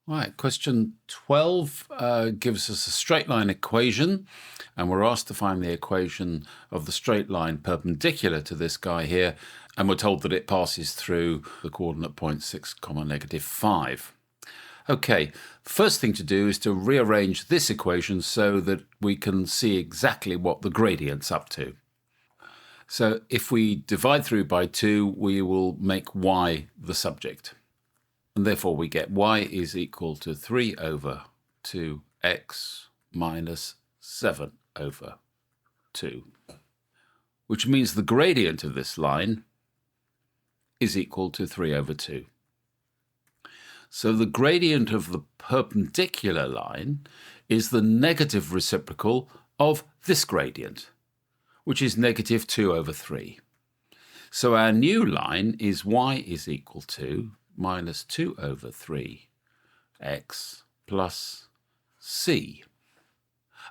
Right, question 12 gives us a straight line equation, and we're asked to find the equation of the straight line perpendicular to this guy here, and we're told that it passes through the coordinate point 6, -5. Okay, first thing to do is to rearrange this equation so that we can see exactly what the gradient's up to. So if we divide through by 2, we will make y the subject. And therefore we get y is equal to 3 over 2x minus 7 over 2, which means the gradient of this line is equal to 3 over 2. So the gradient of the perpendicular line is the negative reciprocal of this gradient, which is negative 2 over 3. So our new line is y is equal to minus 2 over 3x plus c.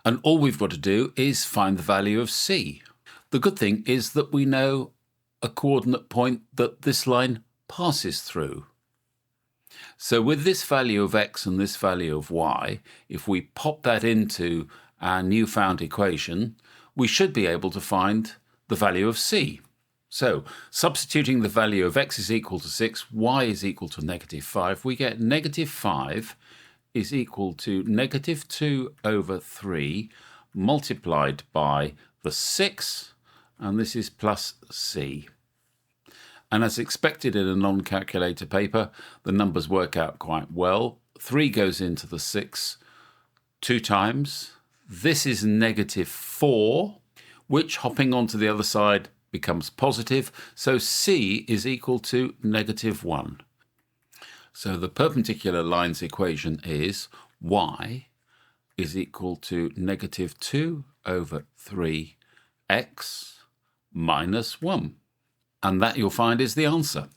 And all we've got to do is find the value of c. The good thing is that we know a coordinate point that this line passes through. So with this value of x and this value of y, if we pop that into our newfound equation, we should be able to find the value of c. So, substituting the value of x is equal to 6, y is equal to -5, we get -5 is equal to -2 over 3 multiplied by the 6, and this is plus c. And as expected in a non-calculator paper, the numbers work out quite well. 3 goes into the 6 2 times. This is -4, which, hopping onto the other side, becomes positive, so c is equal to -1. So the perpendicular line's equation is y is equal to -2 over 3x minus 1. And that, you'll find, is the answer.